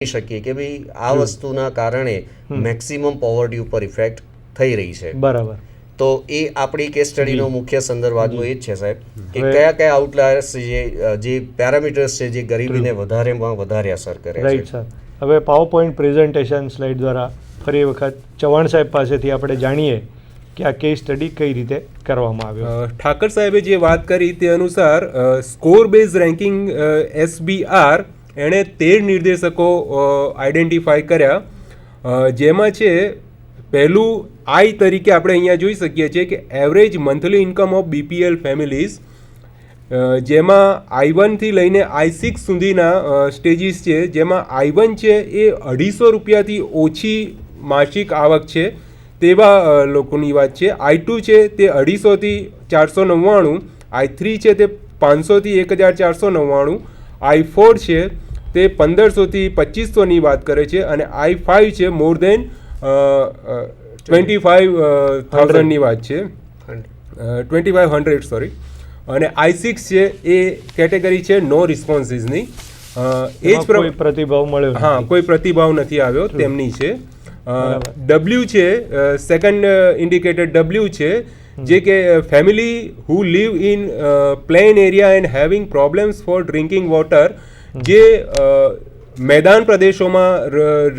શકીએ કે ભાઈ આ વસ્તુના કારણે મેક્સિમમ પોવર્ટી ઉપર ઇફેક્ટ થઈ રહી છે. બરાબર. તો એ આપણી કેસ સ્ટડીનો મુખ્ય સંદર્ભ આજનો એ જ છે સાહેબ કે કયા કયા આઉટલાયર્સ જે પેરામીટર્સ છે જે ગરીબીને વધારેમાં વધારે અસર કરે છે. Right sir. હવે પાવર પોઈન્ટ પ્રેઝન્ટેશન સ્લાઇડ દ્વારા ફરી વખત ચૌહાણ સાહેબ પાસેથી આપણે જાણીએ કે આ કેસ સ્ટડી કઈ રીતે કરવામાં આવ્યો. ઠાકર સાહેબે જે વાત કરી તે અનુસાર સ્કોર બેઝ રેન્કિંગ SBR એણે 13 નિર્દેશકો આઈડેન્ટિફાઈ કર્યા, જેમાં છે પહેલું આઈ તરીકે આપણે અહીંયા જોઈ શકીએ છીએ કે average monthly income of BPL families, જેમાં I1 થી લઈને I6 સુધીના સ્ટેજીસ છે, જેમાં I1 છે એ 250 રૂપિયાથી ઓછી માસિક આવક છે તેવા લોકોની વાત છે. I2 છે તે 250 થી 499, I3 છે તે 500 થી 1499, I4 છે તે 1500 થી 2500ની વાત કરે છે અને I5 છે મોર દેન 25,000ની વાત છે, 2500 સોરી, અને I6 છે એ કેટેગરી છે નો રિસ્પોન્સીસની. એ જ કોઈ પ્રતિભાવ મળ્યો, હા, કોઈ પ્રતિભાવ નથી આવ્યો તેમની છે. W છે સેકન્ડ ઇન્ડિકેટર W છે જે કે family who live in plain area and having problems for drinking water, જે મેદાન પ્રદેશોમાં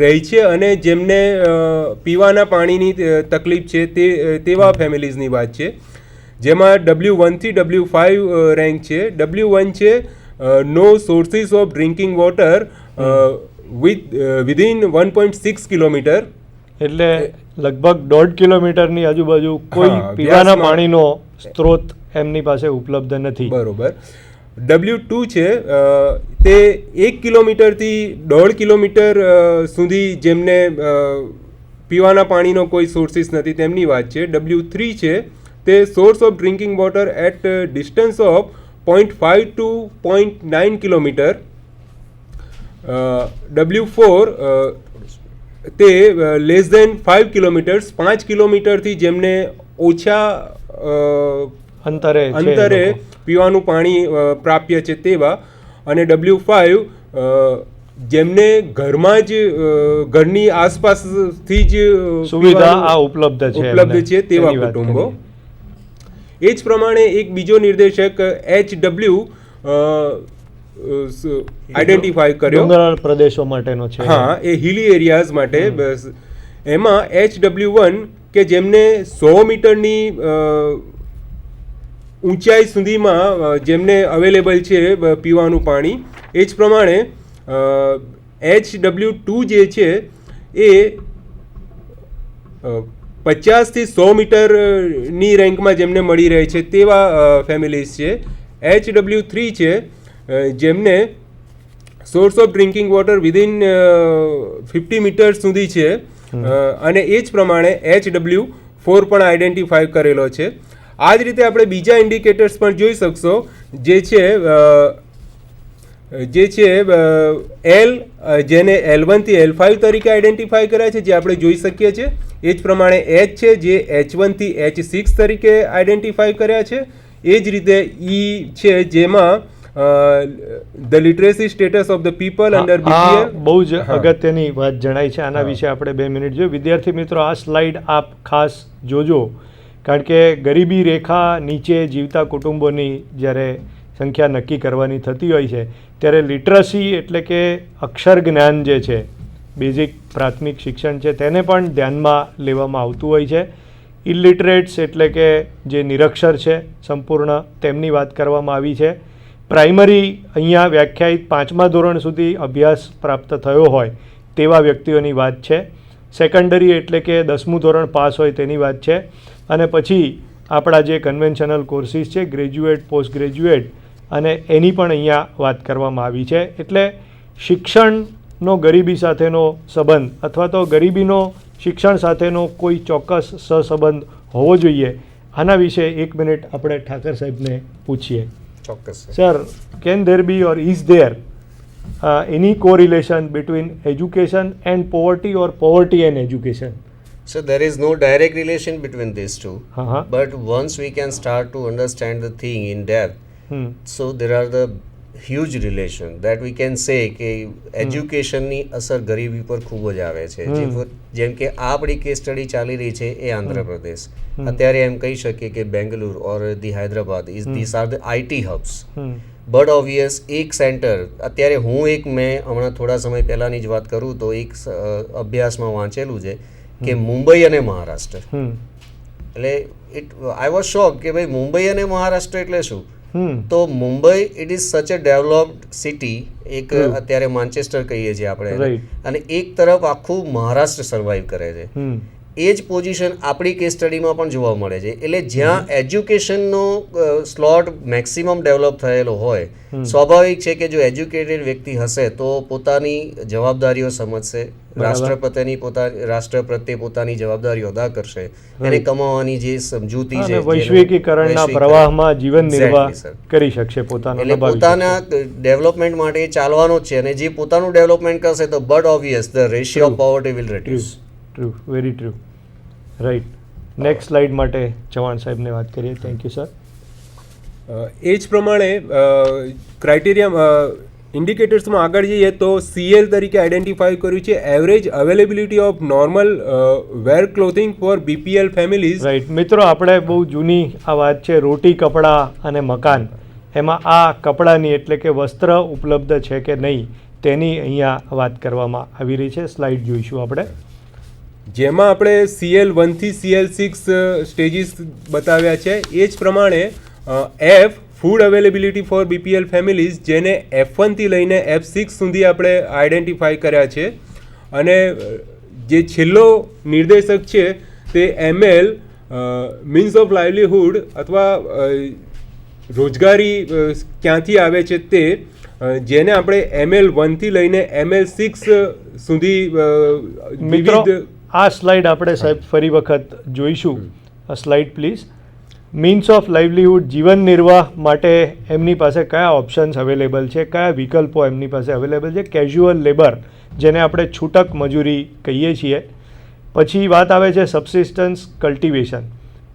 રહે છે અને જેમને પીવાના પાણીની તકલીફ છે તેવા ફેમિલીઝની વાત છે, જેમાં W1 થી W5 રેન્ક છે. W1 છે no sources of drinking water within 1.6 kilometre, એટલે લગભગ 1.5 કિલોમીટરની આજુબાજુ કોઈ પીવાના પાણીનો સ્ત્રોત એમની પાસે ઉપલબ્ધ નથી. બરોબર. W2 છે તે 1 કિલોમીટરથી 1.5 કિલોમીટર સુધી જેમને પીવાના પાણીનો કોઈ સોર્સિસ નથી તેમની વાત છે. W3 છે તે source of drinking water at distance of 0.5 to 0.9 kilometre. W4 તે લેસ દેન 5 કિલોમીટર્સ, 5 કિલોમીટરથી જેમને ઓછા અંતરે પીવાનું પાણી પ્રાપ્ય છે તેવા, અને W5 જેમને ઘરમાં જ ઘરની આસપાસથી જ સુવિધા ઉપલબ્ધ છે તેવા કુટુંબો. એ જ પ્રમાણે એક બીજો નિર્દેશક HW આઈડેન્ટિફાઈ કર્યો, ડુંગરાળ પ્રદેશો માટેનો છે. હા, એ હિલી એરિયાઝ માટે. બસ એમાં HW1 કે જેમને 100 મીટરની ઊંચાઈ સુધીમાં જેમને અવેલેબલ છે પીવાનું પાણી. એ જ પ્રમાણે HW2 જે છે એ 50 થી 100 મીટરની રેન્કમાં જેમને મળી રહે છે તેવા ફેમિલીઝ છે. HW3 છે જેમને source of drinking water within 50 metre સુધી છે, અને એ જ પ્રમાણે HW4 પણ આઈડેન્ટિફાઈ કરેલો છે. આ જ રીતે આપણે બીજા ઇન્ડિકેટર્સ પણ જોઈ શકશો, જે છે L, જેને L1 થી L5 તરીકે આઈડેન્ટિફાઈ કર્યા છે, જે આપણે જોઈ શકીએ છીએ. એ જ પ્રમાણે H છે જે H1 થી H6 તરીકે આઈડેન્ટિફાઈ કર્યા છે. એ જ રીતે E છે જેમાં the literacy status of the people under BPL. બહુ જ અગત્યની વાત જણાઈ છે. આના વિશે આપણે 2 મિનિટ જોઈએ. વિદ્યાર્થી મિત્રો, આ સ્લાઇડ આપ ખાસ જોજો, કારણ કે ગરીબી રેખા નીચે જીવતા કુટુંબોની જ્યારે સંખ્યા નક્કી કરવાની થતી હોય છે ત્યારે લિટરસી એટલે કે અક્ષર જ્ઞાન જે છે, બેઝિક પ્રાથમિક શિક્ષણ છે, તેને પણ ધ્યાનમાં લેવામાં આવતું હોય છે. ઇલિટરેટ્સ એટલે કે જે નિરક્ષર છે સંપૂર્ણ, તેમની વાત કરવામાં આવી છે. પ્રાઇમરી અહીંયા વ્યાખ્યાયિત 5મા ધોરણ સુધી અભ્યાસ પ્રાપ્ત થયો હોય તેવા વ્યક્તિઓની વાત છે. સેકન્ડરી એટલે કે 10મું ધોરણ પાસ હોય તેની વાત છે. અને પછી આપણા જે કન્વેન્શનલ કોર્સિસ છે, ગ્રેજ્યુએટ, પોસ્ટ ગ્રેજ્યુએટ, અને એની પણ અહીંયા વાત કરવામાં આવી છે. એટલે શિક્ષણનો ગરીબી સાથેનો સંબંધ અથવા તો ગરીબીનો શિક્ષણ સાથેનો કોઈ ચોક્કસ સહસંબંધ હોવો જોઈએ. આના વિશે 1 મિનિટ આપણે ઠાકર સાહેબને પૂછીએ. ચોક્કસ sir, can there be or is there any correlation between education and poverty or poverty and education? So there is no direct relation between these two, Uh-huh. but once we can start to understand the thing in depth, so there are the huge relation that we can say કે એજ્યુકેશનની અસર ગરીબી પર ખૂબ જ આવે છે. જેમ કે આ આપણી કેસ સ્ટડી ચાલી રહી છે એ આંધ્રપ્રદેશ. અત્યારે એમ કહી શકીએ કે બેંગલુરુ ઓર the Hyderabad this are the IT herbs. But obvious એક સેન્ટર અત્યારે મેં હમણાં થોડા સમય પહેલાંની જ વાત કરું તો એક અભ્યાસમાં વાંચેલું છે કે મુંબઈ અને મહારાષ્ટ્ર, એટલે આઈ વોઝ શોક કે ભાઈ મુંબઈ અને મહારાષ્ટ્ર એટલે શું? તો મુંબઈ ઇટ ઇઝ સચ અ ડેવલપ્ડ સિટી, એક અત્યારે માન્ચેસ્ટર કહીએ છીએ આપણે, અને એક તરફ આખું મહારાષ્ટ્ર સર્વાઈવ કરે છે. એ જ પોઝિશન આપણી કેસ સ્ટડીમાં પણ જોવા મળે છે. એટલે જ્યાં એજ્યુકેશનનો સ્લોટ મેક્સિમમ ડેવલપ થયેલો હોય, સ્વાભાવિક છે કે જો એજ્યુકેટેડ વ્યક્તિ હશે તો પોતાની જવાબદારીઓ સમજશે, રાષ્ટ્ર પ્રત્યે પોતાની જવાબદારીઓ અદા કરશે, એને કમાવાની જે સમજૂતી છે, વૈશ્વિકીકરણના પ્રવાહમાં જીવન નિર્વાહ કરી શકશે પોતાનો. એટલે પોતાના ડેવલપમેન્ટ માટે ચાલવાનો જ છે, અને જે પોતાનું ડેવલપમેન્ટ કરશે તો but obvious the ratio of poverty will reduce. True, very true. Right. Next slide માટે ચૌહાણ સાહેબને વાત કરીએ. Thank you sir. એ જ પ્રમાણે ક્રાઇટેરિયા ઇન્ડિકેટર્સમાં આગળ જઈએ તો CL તરીકે આઈડેન્ટિફાઈ કર્યું છે average availability of normal wear clothing for BPL families. Right મિત્રો, આપણે બહુ જૂની આ વાત છે રોટી, કપડાં અને મકાન, એમાં આ કપડાની એટલે કે વસ્ત્ર ઉપલબ્ધ છે કે નહીં તેની અહીંયા વાત કરવામાં આવી રહી છે. સ્લાઇડ જોઈશું આપણે, જેમાં આપણે CL1 થી CL6 સ્ટેજીસ બતાવ્યા છે. એ જ પ્રમાણે F food availability for BPL families, જેને F1 થી લઈને F6 સુધી આપણે આઈડેન્ટિફાઈ કર્યા છે. અને જે છેલ્લો નિર્દેશક છે તે ML મીન્સ ઓફ લાઇવલીહુડ અથવા રોજગારી ક્યાંથી આવે છે તે, જેને આપણે ML1 થી લઈને ML6 સુધી વિવિધ. આ સ્લાઇડ આપણે સાહેબ ફરી વખત જોઈશું. આ slide please. Means of livelihood, જીવન નિર્વાહ માટે એમની પાસે કયા ઓપ્શન્સ અવેલેબલ છે, કયા વિકલ્પો એમની પાસે અવેલેબલ છે. કેઝ્યુઅલ લેબર, જેને આપણે છૂટક મજૂરી કહીએ છીએ. પછી વાત આવે છે સબસિસ્ટન્સ કલ્ટિવેશન,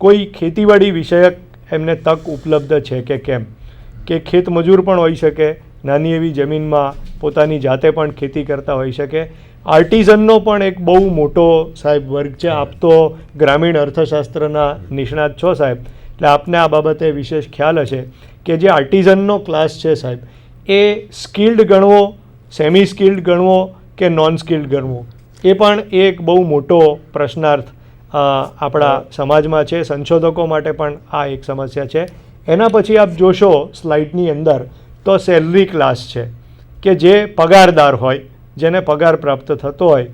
કોઈ ખેતીવાડી વિષયક એમને તક ઉપલબ્ધ છે કે કેમ, કે ખેત મજૂર પણ હોઈ શકે, નાની એવી જમીનમાં પોતાની જાતે પણ ખેતી કરતા હોઈ શકે. આર્ટિઝનનો પણ એક બહુ મોટો સાહેબ વર્ગ છે. આપ તો ગ્રામીણ અર્થશાસ્ત્રના નિષ્ણાત છો સાહેબ, એટલે આપને આ બાબતે વિશેષ ખ્યાલ હશે કે જે આર્ટિઝનનો ક્લાસ છે સાહેબ, એ સ્કિલ્ડ ગણવો, સેમી સ્કિલ્ડ ગણવો કે નોન સ્કિલ્ડ ગણવો, એ પણ એક બહુ મોટો પ્રશ્નાર્થ આપણા સમાજમાં છે. સંશોધકો માટે પણ આ એક સમસ્યા છે. એના પછી આપ જોશો સ્લાઇડની અંદર તો સેલરી ક્લાસ છે કે જે પગારદાર હોય, જેને પગાર પ્રાપ્ત થતો હોય.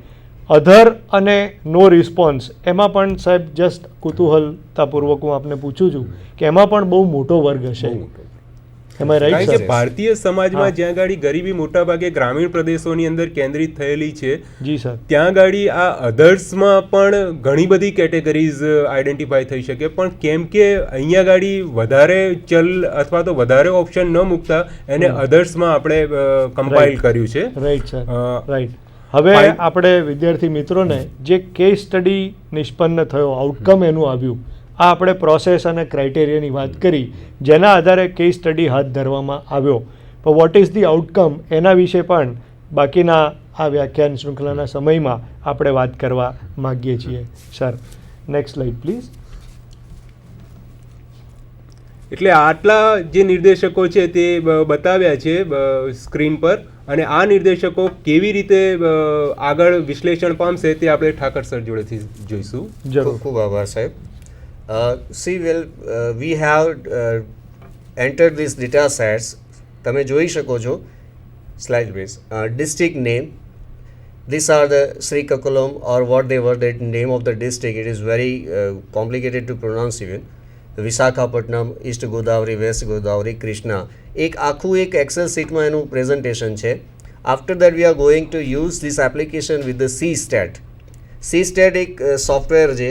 અધર અને નો રિસ્પોન્સ, એમાં પણ સાહેબ જસ્ટ કુતૂહલતાપૂર્વક હું આપને પૂછું છું કે એમાં પણ બહુ મોટો વર્ગ હશે. કારણ કે ભારતીય સમાજમાં જ્યાં ગાડી ગરીબી મોટાભાગે ગ્રામીણ પ્રદેશોની અંદર કેન્દ્રિત થયેલી છે, જી સર, ત્યાં ગાડી આ અધર્સમાં પણ ઘણી બધી કેટેગરીઝ આઈડેન્ટિફાઈ થઈ શકે. પણ કેમ કે અહીંયા ગાડી વધારે ચલ અથવા તો વધારે ઓપ્શન ન મૂકતા એને અધર્સમાં આપણે કમ્પાઇલ કર્યું છે. Right sir, right. હવે આપણે વિદ્યાર્થી મિત્રોને જે કેસ સ્ટડી નિષ્પન્ન થયો, આઉટકમ એનું આવ્યું, આ આપણે પ્રોસેસ અને ક્રાઇટેરિયાની વાત કરી, જેના આધારે કેસ સ્ટડી હાથ ધરવામાં આવ્યો. પણ વોટ ઇઝ ધી આઉટકમ, એના વિશે પણ બાકીના આ વ્યાખ્યાન શૃંખલાના સમયમાં આપણે વાત કરવા માગીએ છીએ. Sir, next slide please. એટલે આટલા જે નિર્દેશકો છે તે બતાવ્યા છે સ્ક્રીન પર, અને આ નિર્દેશકો કેવી રીતે આગળ વિશ્લેષણ પામશે તે આપણે ઠાકર સર જોડેથી જોઈશું. જરૂર. ખૂબ આભાર સાહેબ. we have entered these data sets. તમે જોઈ શકો છો, slide please. district name, these are the Srikakulam or what they were, the name of the district. It is very complicated to pronounce even. Visakhapatnam, East Godavari, West Godavari, Krishna, એક આખું એક Excel શીટમાં એનું presentation છે. After that we are going to use this application with the C-STAT. C-STAT એક software છે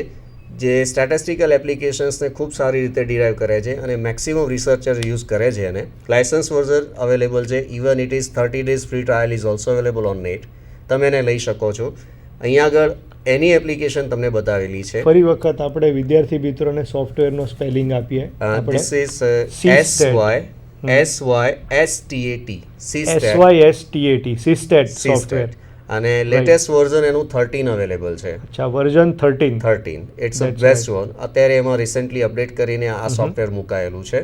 જે statistical એપ્લિકેશન્સને ખૂબ સારી રીતે ડિરાઈવ કરે છે અને મેક્સિમમ રિસર્ચર યુઝ કરે છે. એને લાઇસન્સ વર્ઝન અવેલેબલ છે. Even it is 30 days free trial is also available on net. તમે એને લઈ શકો છો. અહીંયા આગળ એની એપ્લિકેશન તમને બતાવેલી છે. ફરી વખત આપણે વિદ્યાર્થી મિત્રોને સોફ્ટવેરનો સ્પેલિંગ આપીએ. This is SY SYSTAT SYSTAT SYSTAT software. અને લેટેસ્ટ વર્ઝન એનું 13 અવેલેબલ છે. અચ્છા, version 13. 13 it's a That's best one. અત્યારે એમાં રિસેન્ટલી અપડેટ કરીને આ સોફ્ટવેર મુકાયેલું છે.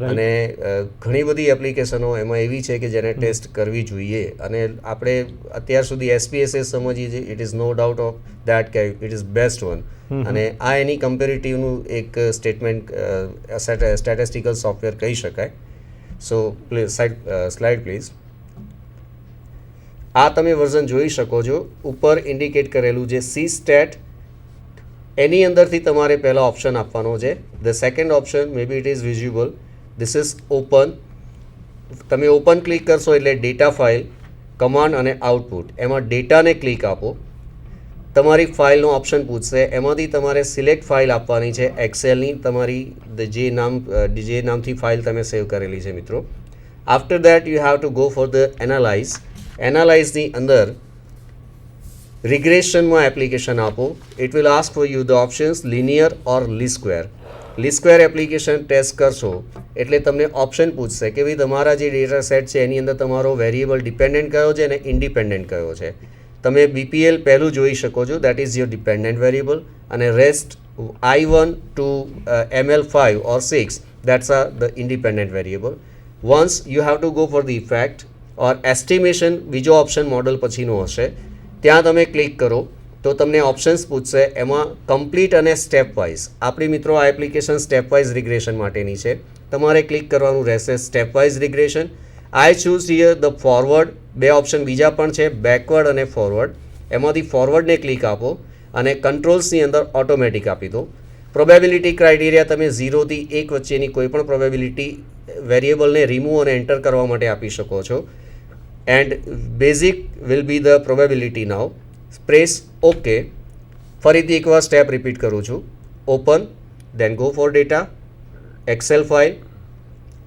અને ઘણી બધી એપ્લિકેશનો એમાં એવી છે કે જેને ટેસ્ટ કરવી જોઈએ. અને આપણે અત્યાર સુધી SPSS સમજીએ છીએ, it is no doubt of that કે ઇટ ઇઝ બેસ્ટ વન. અને આ એની કમ્પેરેટિવનું એક સ્ટેટમેન્ટ સ્ટેટિસ્ટિકલ સોફ્ટવેર કહી શકાય. So please slide please. આ તમે વર્ઝન જોઈ શકો છો, ઉપર ઇન્ડિકેટ કરેલું છે CSTAT. એની અંદરથી તમારે પહેલા ઓપ્શન આપવાનો છે. The second option may be it is visible. This is open. તમે ઓપન ક્લિક કરશો એટલે ડેટા ફાઇલ, કમાન્ડ અને આઉટપુટ. એમાં ડેટાને ક્લિક આપો. તમારી ફાઇલનો ઓપ્શન પૂછશે. એમાંથી તમારે સિલેક્ટ ફાઇલ આપવાની છે એક્સેલની, તમારી જે નામથી ફાઇલ તમે સેવ કરેલી છે મિત્રો. After that you have to go for the analyze. એનાલાઇઝની અંદર રિગ્રેશનમાં એપ્લિકેશન આપો. It will ask for you the options linear or least square. Least square application test કરશો એટલે તમને ઓપ્શન પૂછશે કે ભાઈ તમારા જે ડેટા સેટ છે એની અંદર તમારો વેરિયેબલ ડિપેન્ડન્ટ કયો છે અને ઇન્ડિપેન્ડન્ટ કયો છે. તમે BPL પહેલું જોઈ શકો છો, that is your dependent variable. અને rest I1 to ML5 or 6 that's are the independent variable. Once you have to go for the effect or estimation, બીજો ઓપ્શન મોડલ પછીનો હશે. ત્યાં તમે ક્લિક કરો તો તમને ઓપ્શન્સ પૂછશે. એમાં કમ્પ્લીટ અને સ્ટેપ વાઇઝ. આપણી મિત્રો આ એપ્લિકેશન સ્ટેપ વાઇઝ રિગ્રેશન માટેની છે. તમારે ક્લિક કરવાનું રહેશે step wise regression. I choose here the forward. બે ઓપ્શન બીજા પણ છે, બેકવર્ડ અને ફોરવર્ડ. એમાંથી ફોરવર્ડને ક્લિક આપો અને કંટ્રોલ્સની અંદર ઓટોમેટિક આપી દો. પ્રોબેબિલિટી ક્રાઇટેરિયા તમે 0 થી 1 વચ્ચેની કોઈ પણ પ્રોબેબિલિટી વેરિયેબલને રિમૂવ અને એન્ટર કરવા માટે આપી શકો છો. And basic will be the probability now. Press okay. ફરીથી એકવાર સ્ટેપ રિપીટ કરું છું. Open, then go for data, Excel file,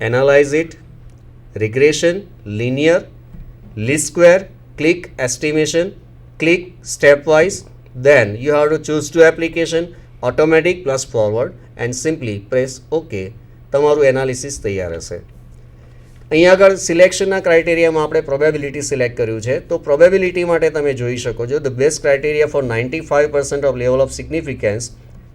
analyse it, regression, linear, least square, click estimation, click stepwise. Then you have to choose to application, automatic plus forward and simply press OK. તમારું analysis તૈયાર હશે. અહીંયા આગળ સિલેક્શનના ક્રાઇટેરિયામાં આપણે probability select કર્યું છે. તો probability માટે તમે જોઈ શકો છો the best criteria for 95% of level of significance.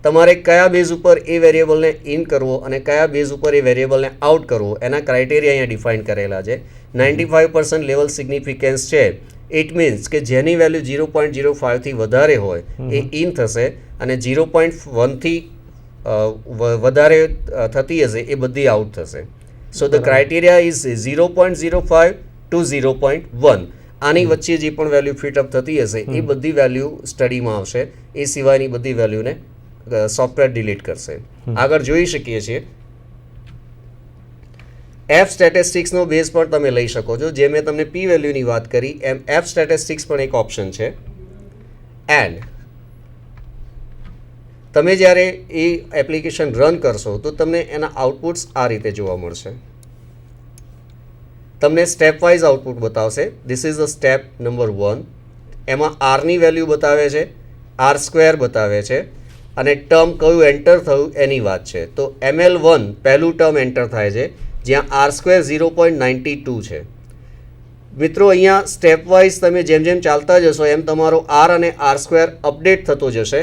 તમારે કયા બેઝ ઉપર એ વેરિયેબલને ઇન કરવો અને કયા બેઝ ઉપર એ વેરિયેબલને આઉટ કરવો એના ક્રાઇટેરિયા અહીંયા ડિફાઇન કરેલા છે. 95% લેવલ સિગ્નિફિકન્સ છે. ઇટ મીન્સ કે જેની વેલ્યુ 0.05 થી વધારે હોય એ ઇન થશે અને 0.1 થી વધારે થતી હશે એ બધી આઉટ થશે. સો ધ ક્રાઇટેરિયા ઇઝ 0.05 ટુ 0.1. આની વચ્ચે જે પણ વેલ્યુ ફિટઅપ થતી હશે એ બધી વેલ્યુ સ્ટડીમાં આવશે. એ સિવાયની બધી વેલ્યુને સોફ્ટવેર ડિલીટ કરશે. આગળ જોઈ શકીએ છીએ F સ્ટેટિસ્ટિક્સનો બેઝ પણ તમે લઈ શકો છો. જે મેં તમને P વેલ્યુની વાત કરી એમ F સ્ટેટિસ્ટિક્સ પણ એક ઓપ્શન છે. એન્ડ તમે જ્યારે એ એપ્લિકેશન રન કરશો તો તમને એના આઉટપુટ્સ આ રીતે જોવા મળશે. તમને સ્ટેપ વાઇઝ આઉટપુટ બતાવશે. This is the step number 1. એમાં આરની વેલ્યુ બતાવે છે, R² બતાવે છે અને ટર્મ કયું એન્ટર થયું એની વાત છે. તો ML1 પહેલું ટર્મ એન્ટર થાય છે જ્યાં R² 0.92 છે. મિત્રો અહીંયા સ્ટેપ વાઇઝ તમે જેમ જેમ ચાલતા જશો એમ તમારો R અને R² અપડેટ થતો જશે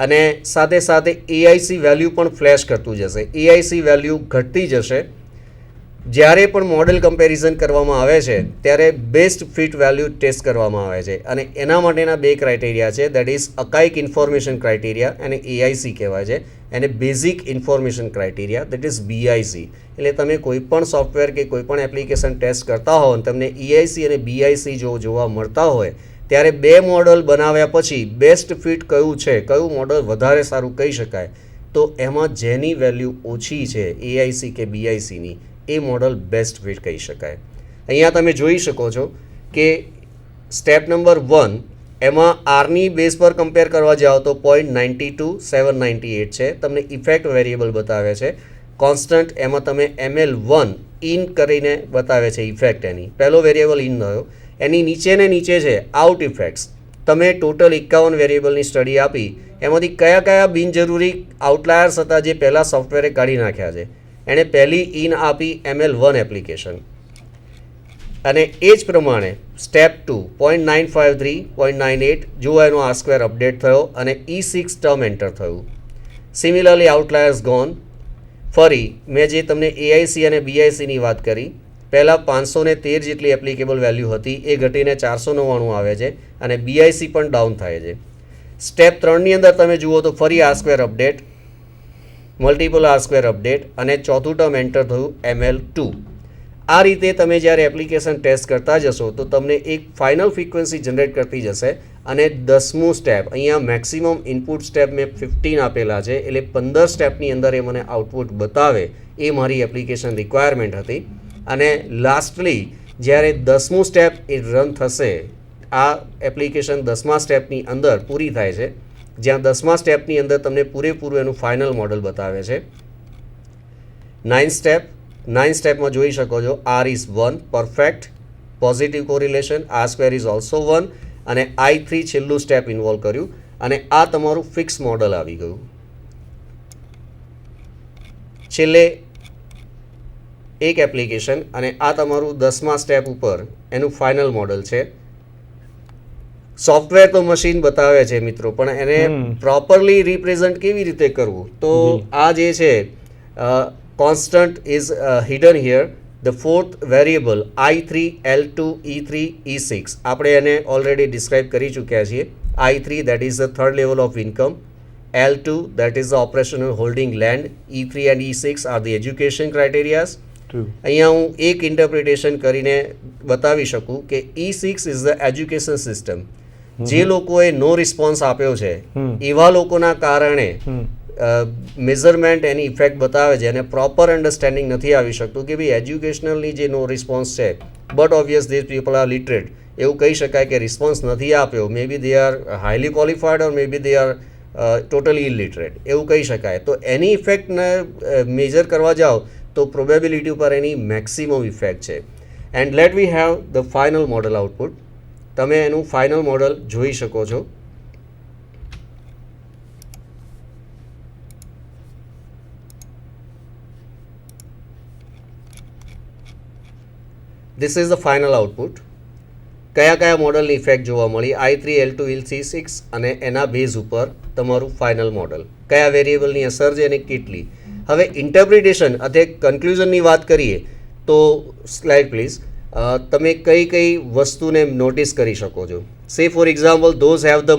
અને સાથે સાથે AIC વેલ્યુ પણ ફ્લેશ કરતું જશે. AIC વેલ્યુ ઘટતી જશે. જ્યારે પણ મોડેલ કમ્પેરિઝન કરવામાં આવે છે ત્યારે બેસ્ટ ફિટ વેલ્યુ ટેસ્ટ કરવામાં આવે છે અને એના માટેના બે ક્રાઇટેરિયા છે. દેટ ઇઝ અકાઇક ઇન્ફોર્મેશન ક્રાઇટેરિયા અને AIC કહેવાય છે. અને basic information criteria that is BIC. એટલે તમે કોઈ પણ સોફ્ટવેર કે કોઈ પણ એપ્લિકેશન ટેસ્ટ કરતા હો અને તમને EIC અને BIC જો જોવા મળતા હોય ત્યારે બે મોડલ બનાવ્યા પછી બેસ્ટ ફિટ કયું છે, કયું મોડલ વધારે સારું કહી શકાય, તો એમાં જેની વેલ્યુ ઓછી છે AIC કે BICની એ મોડલ બેસ્ટ ફિટ કહી શકાય. અહીંયા તમે જોઈ શકો છો કે સ્ટેપ નંબર 1 એમાં આરની બેઝ પર કમ્પેર કરવા જાઓ તો 0.92 798 છે. તમને ઇફેક્ટ વેરિયેબલ બતાવે છે કોન્સ્ટન્ટ. એમાં તમે ML1 ઇન કરીને બતાવે છે ઇફેક્ટ. એની પહેલો વેરિયેબલ ઇન થયો. એની નીચે ને નીચે છે આઉટ ઇફેક્ટ્સ. તમે ટોટલ 51 વેરિયેબલની સ્ટડી આપી એમાંથી કયા કયા બિનજરૂરી આઉટલાયર્સ હતા જે પહેલાં સોફ્ટવેરે કાઢી નાખ્યા છે એણે પહેલી ઇન આપી ML1 એપ્લિકેશન, અને એ જ પ્રમાણે સ્ટેપ 2 0.953 0.98 જો એનો R² અપડેટ થયો અને E6 ટર્મ એન્ટર થયું. Similarly outliers gone. ફરી મેં જે તમને AIC અને BICની વાત કરી, પહેલાં 513 જેટલી એપ્લિકેબલ વેલ્યુ હતી એ ઘટીને 499 આવે છે અને BIC પણ ડાઉન થાય છે. સ્ટેપ 3ની અંદર તમે જુઓ તો ફરી R² update, multiple R² update અને ચોથું ટર્મ એન્ટર થયું ML2. આ રીતે તમે જ્યારે એપ્લિકેશન ટેસ્ટ કરતા જશો તો તમને એક ફાઇનલ ફ્રીક્વન્સી જનરેટ કરતી જશે અને 10મું સ્ટેપ, અહીંયા મેક્સિમમ ઇનપુટ સ્ટેપ મેં 15 આપેલા છે, એટલે 15 સ્ટેપની અંદર એ મને આઉટપુટ બતાવે એ મારી એપ્લિકેશન રિક્વાયરમેન્ટ હતી. અને લાસ્ટલી જ્યારે 10મું સ્ટેપ એ રન થશે, આ એપ્લિકેશન 10મા સ્ટેપની અંદર પૂરી થાય છે, જ્યાં 10મા સ્ટેપની અંદર તમને પૂરેપૂરું એનું ફાઇનલ મોડલ બતાવે છે. 9 સ્ટેપમાં જોઈ શકો છો R is 1 perfect, positive correlation, R² is also 1 અને I3 છેલ્લું સ્ટેપ ઇન્વોલ્વ કર્યું અને આ તમારું ફિક્સ મોડલ આવી ગયું. છેલ્લે એક એપ્લિકેશન અને આ તમારું 10મા સ્ટેપ ઉપર એનું ફાઇનલ મોડલ છે. સોફ્ટવેર તો મશીન બતાવે છે મિત્રો, પણ એને પ્રોપરલી રિપ્રેઝન્ટ કેવી રીતે કરવું, તો આ જે છે constant is hidden here. The fourth variable I3, L2, E3, E6 આપણે એને ઓલરેડી ડિસ્ક્રાઇબ કરી ચૂક્યા છીએ. I3 that is the third level of income, L2 that is the operational holding land, E3 and E6 are the education criterias. અહીંયા હું એક interpretation કરીને બતાવી શકું કે E6 is the education system. જે લોકોએ નો રિસ્પોન્સ આપ્યો છે એવા લોકોના કારણે મેઝરમેન્ટ એની ઇફેક્ટ બતાવે છે અને પ્રોપર અન્ડરસ્ટેન્ડિંગ નથી આવી શકતું કે ભાઈ એજ્યુકેશનલની જે નો રિસ્પોન્સ છે, but obvious this people are literate, એવું કહી શકાય કે રિસ્પોન્સ નથી આપ્યો, may be they are highly qualified or may be they are totally illiterate, એવું કહી શકાય. તો એની ઇફેક્ટને મેજર કરવા જાઓ તો પ્રોબેબિલિટી ઉપર એની મેક્સિમમ ઇફેક્ટ છે. And let we have the final model output. તમે એનું ફાઇનલ મોડલ જોઈ શકો છો. This is the final output. કયા કયા મોડલની ઇફેક્ટ જોવા મળી, I3, L2, E6 અને એના બેઝ ઉપર તમારું ફાઇનલ મોડલ, કયા વેરિયેબલની અસર છે અને કેટલી. હવે ઇન્ટરપ્રિટેશન અથવા કન્ક્લુઝનની વાત કરીએ તો સ્લાઇડ પ્લીઝ. તમે કઈ કઈ વસ્તુને નોટિસ કરી શકો છો. સે for example those have the